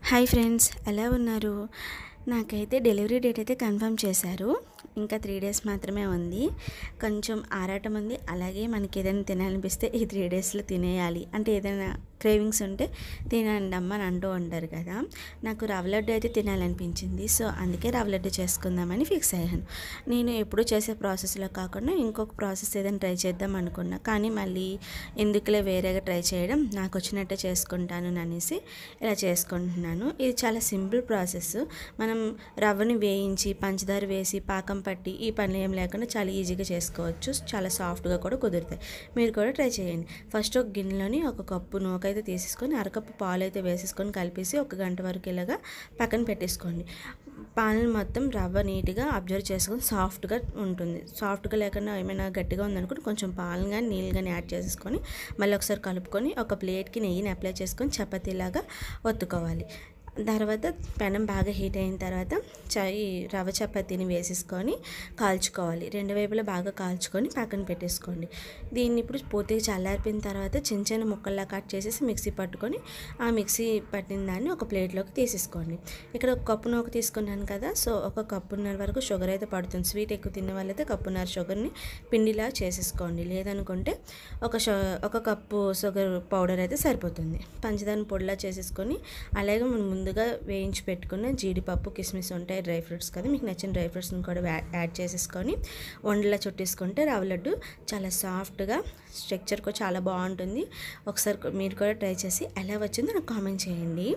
Hi friends, ఎలా ఉన్నారు? నాకైతే డెలివరీ డేట్ అయితే కన్ఫర్మ్ చేశారు. ఇంకా 3 డేస్ మాత్రమే ఉంది. కొంచెం ఆరాటం ఉంది. అలాగే మనకి ఏదైనా తినాలనిపిస్తే ఈ 3 డేస్లో తినేయాలి అంటే ఏదైనా క్రేవింగ్స్ ఉంటే తినండి అమ్మ అని అంటూ ఉంటారు కదా. నాకు రవ్వ లడ్డు అయితే తినాలనిపించింది. సో అందుకే రవ్వ లడ్డు చేసుకుందామని ఫిక్స్ అయ్యాను. నేను ఎప్పుడూ చేసే ప్రాసెస్లో కాకుండా ఇంకొక ప్రాసెస్ ఏదైనా ట్రై చేద్దాం అనుకున్నా. కానీ మళ్ళీ ఎందుకులే వేరేగా ట్రై చేయడం, నాకు వచ్చినట్టే చేసుకుంటాను అనేసి ఇలా చేసుకుంటున్నాను. ఇది చాలా సింపుల్ ప్రాసెస్. మనం రవ్వని వేయించి పంచదార వేసి పాకం పట్టి ఈ పనులు ఏం లేకుండా చాలా ఈజీగా చేసుకోవచ్చు. చాలా సాఫ్ట్గా కూడా కుదురుతాయి. మీరు కూడా ట్రై చేయండి. ఫస్ట్ ఒక గిన్నెలోని ఒక కప్పు నూక అయితే తీసేసుకొని అరకప్పు పాలు అయితే వేసేసుకొని కలిపేసి 1 గంట వరకు ఇలాగా పక్కన పెట్టేసుకోండి. పాలను మొత్తం రవ్వ నీట్గా అబ్జర్వ్ చేసుకొని సాఫ్ట్గా ఉంటుంది. సాఫ్ట్గా లేకుండా ఏమైనా గట్టిగా ఉందనుకుంటే కొంచెం పాలు కానీ నీళ్ళు కానీ యాడ్ చేసేసుకొని మళ్ళీ ఒకసారి కలుపుకొని ఒక ప్లేట్కి నెయ్యిని అప్లై చేసుకొని చపాతీలాగా ఒత్తుకోవాలి. తర్వాత పెనం బాగా హీట్ అయిన తర్వాత ఈ రవ్వ చపాతీని వేసేసుకొని కాల్చుకోవాలి. 2 వైపులా బాగా కాల్చుకొని పక్కన పెట్టేసుకోండి. దీన్ని ఇప్పుడు పూర్తిగా చల్లారిపోయిన తర్వాత చిన్న చిన్న ముక్కల్లా కట్ చేసేసి మిక్సీ పట్టుకొని ఆ మిక్సీ పట్టిన దాన్ని ఒక ప్లేట్లోకి తీసేసుకోండి. ఇక్కడ ఒక కప్పు నూక తీసుకున్నాను కదా, సో 1 కప్పున్నర వరకు షుగర్ అయితే పడుతుంది. స్వీట్ ఎక్కువ తిన్న వాళ్ళైతే కప్పున్నర షుగర్ని పిండిలా చేసేసుకోండి. లేదనుకుంటే ఒక కప్పు షుగర్ పౌడర్ అయితే సరిపోతుంది. పంచదార పొడిలా చేసేసుకొని అలాగే మనం ముందుగా వేయించి పెట్టుకున్న జీడిపప్పు కిస్మిస్ ఉంటాయి, డ్రై ఫ్రూట్స్ కదా, మీకు నచ్చిన డ్రై ఫ్రూట్స్ని కూడా యాడ్ చేసేసుకొని వండలా చుట్టేసుకుంటే రవ్వ లడ్డు చాలా సాఫ్ట్గా స్ట్రక్చర్ కూడా చాలా బాగుంటుంది. ఒకసారి మీరు కూడా ట్రై చేసి ఎలా వచ్చిందో నాకు కామెంట్ చేయండి.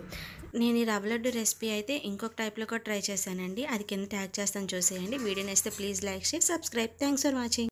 నేను ఈ రవ్వ లడ్డు రెసిపీ అయితే ఇంకొక టైప్లో కూడా ట్రై చేశానండి. అది కింద ట్యాగ్ చేస్తాను, చూసేయండి. వీడియో నచ్చితే please like, share, subscribe. Thanks for watching.